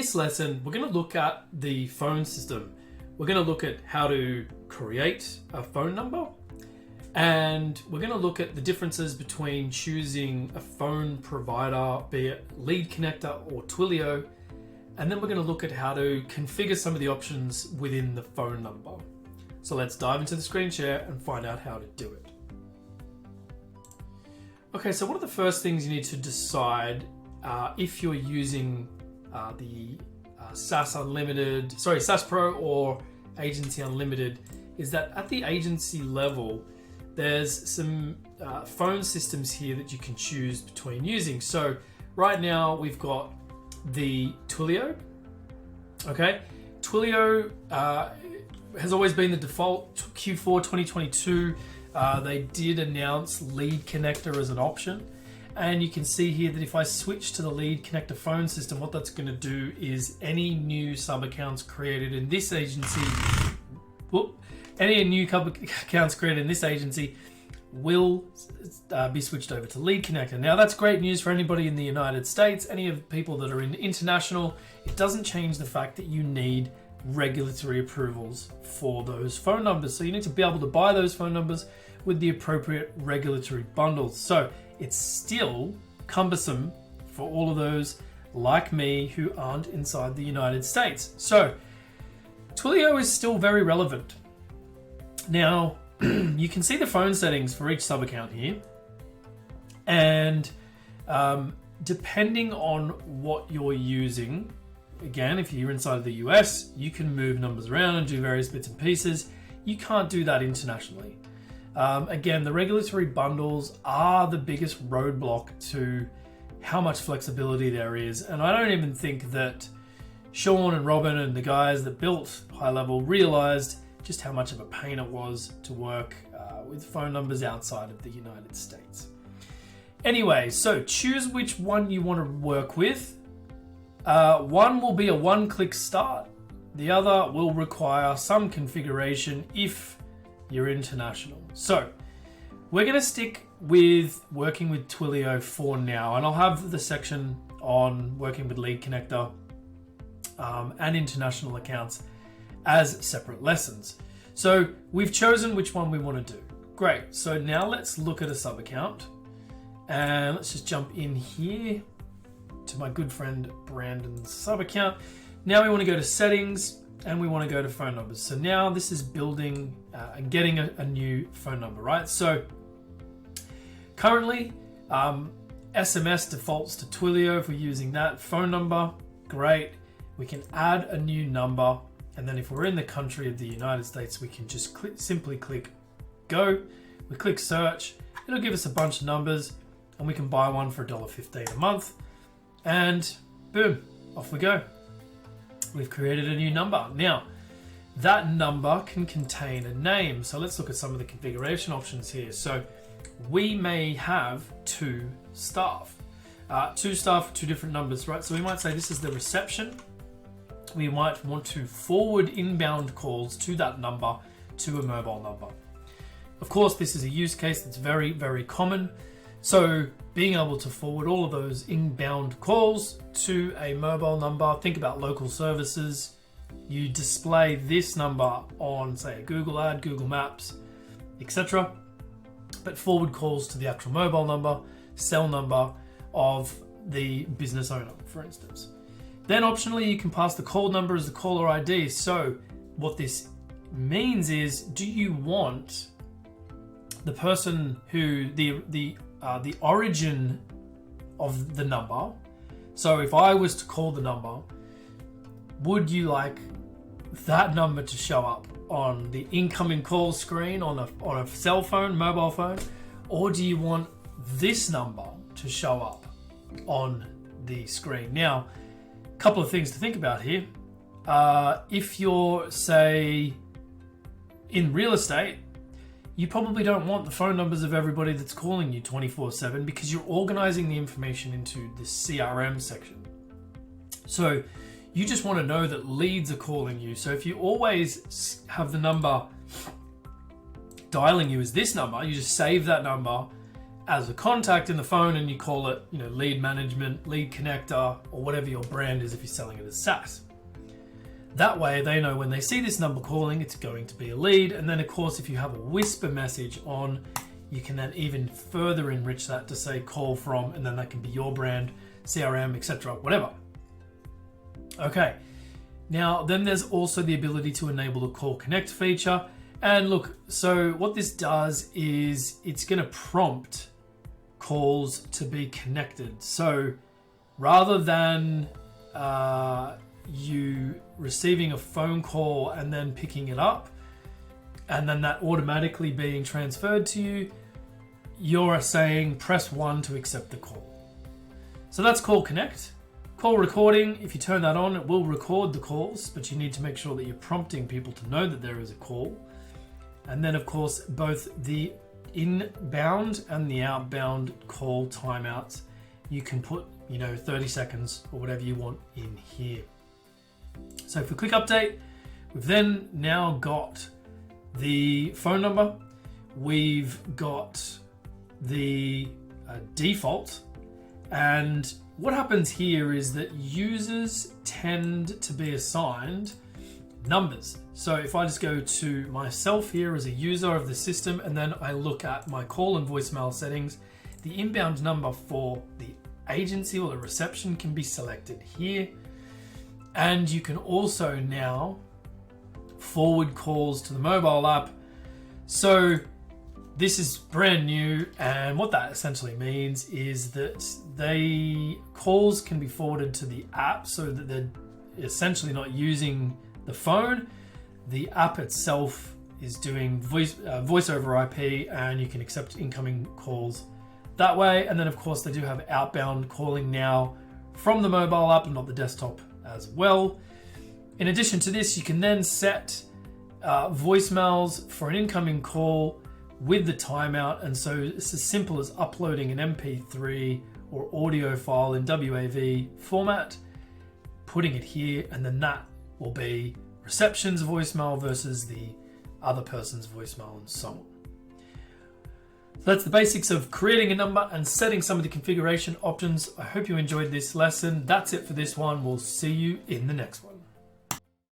this lesson, we're going to look at the phone system. We're going to look at how to create a phone number, and we're going to look at the differences between choosing a phone provider, be it Lead Connector or Twilio, and then we're going to look at how to configure some of the options within the phone number. So let's dive into the screen share and find out how to do it. Okay, so one of the first things you need to decide if you're using the SaaS Pro or Agency Unlimited is that at the agency level, there's some phone systems here that you can choose between using. So right now we've got the Twilio. Okay, Twilio has always been the default. Q4 2022, they did announce Lead Connector as an option. And you can see here that if I switch to the Lead Connector phone system, what that's going to do is any new sub accounts created in this agency, will be switched over to Lead Connector. Now that's great news for anybody in the United States, any of the people that are in international. It doesn't change the fact that you need regulatory approvals for those phone numbers. So you need to be able to buy those phone numbers with the appropriate regulatory bundles. So it's still cumbersome for all of those like me who aren't inside the United States. So Twilio is still very relevant. Now, you can see the phone settings for each sub account here. And depending on what you're using, again, if you're inside of the US, you can move numbers around and do various bits and pieces. You can't do that internationally. Again, the regulatory bundles are the biggest roadblock to how much flexibility there is. And I don't even think that Sean and Robin and the guys that built GoHighLevel realized just how much of a pain it was to work with phone numbers outside of the United States. Anyway, so choose which one you want to work with. One will be a one-click start. The other will require some configuration if you're international. So we're going to stick with working with Twilio for now, and I'll have the section on working with Lead Connector and international accounts as separate lessons. So we've chosen which one we want to do. Great. So now let's look at a sub account, and let's just jump in here to my good friend Brandon's sub account. Now we want to go to settings and we want to go to phone numbers. So now this is building and getting a new phone number, right? So currently SMS defaults to Twilio if we're using that phone number. Great. We can add a new number. And then if we're in the country of the United States, we can just simply click go. We click search. It'll give us a bunch of numbers and we can buy one for $1.15 a month. And boom, off we go. We've created a new number. Now, that number can contain a name. So let's look at some of the configuration options here. So we may have two staff for two different numbers, right? So we might say this is the reception. We might want to forward inbound calls to that number to a mobile number. Of course, this is a use case that's very, very common. So being able to forward all of those inbound calls to a mobile number, think about local services. You display this number on, say, a Google ad, Google Maps, etc. But forward calls to the actual mobile number, cell number of the business owner, for instance. Then optionally, you can pass the call number as the caller ID. So what this means is, do you want the person who, the origin of the number? So if I was to call the number, would you like that number to show up on the incoming call screen on a cell phone, mobile phone? Or do you want this number to show up on the screen? Now, a couple of things to think about here. If you're, say, in real estate, you probably don't want the phone numbers of everybody that's calling you 24/7 because you're organizing the information into the CRM section. So you just want to know that leads are calling you. So if you always have the number dialing you as this number, you just save that number as a contact in the phone and you call it, lead management, lead connector, or whatever your brand is if you're selling it as SaaS. That way they know when they see this number calling, it's going to be a lead. And then of course, if you have a whisper message on, you can then even further enrich that to say call from, and then that can be your brand, CRM, etc., whatever. Okay. Now, then there's also the ability to enable the call connect feature. And look, so what this does is it's going to prompt calls to be connected. So rather than you receiving a phone call and then picking it up and then that automatically being transferred to you, you're saying press 1 to accept the call. So that's call connect. Call recording, if you turn that on, it will record the calls, but you need to make sure that you're prompting people to know that there is a call. And then of course, both the inbound and the outbound call timeouts, you can put, 30 seconds or whatever you want in here. So for quick update, we've then now got the phone number, we've got the default, and what happens here is that users tend to be assigned numbers. So if I just go to myself here as a user of the system, and then I look at my call and voicemail settings, the inbound number for the agency or the reception can be selected here. And you can also now forward calls to the mobile app. So this is brand new, and what that essentially means is that calls can be forwarded to the app so that they're essentially not using the phone. The app itself is doing voice over IP, and you can accept incoming calls that way. And then of course they do have outbound calling now from the mobile app and not the desktop as well. In addition to this, you can then set voicemails for an incoming call with the timeout, and so it's as simple as uploading an MP3 or audio file in WAV format, putting it here, and then that will be reception's voicemail versus the other person's voicemail, and so on. So that's the basics of creating a number and setting some of the configuration options. I hope you enjoyed this lesson. That's it for this one. We'll see you in the next one.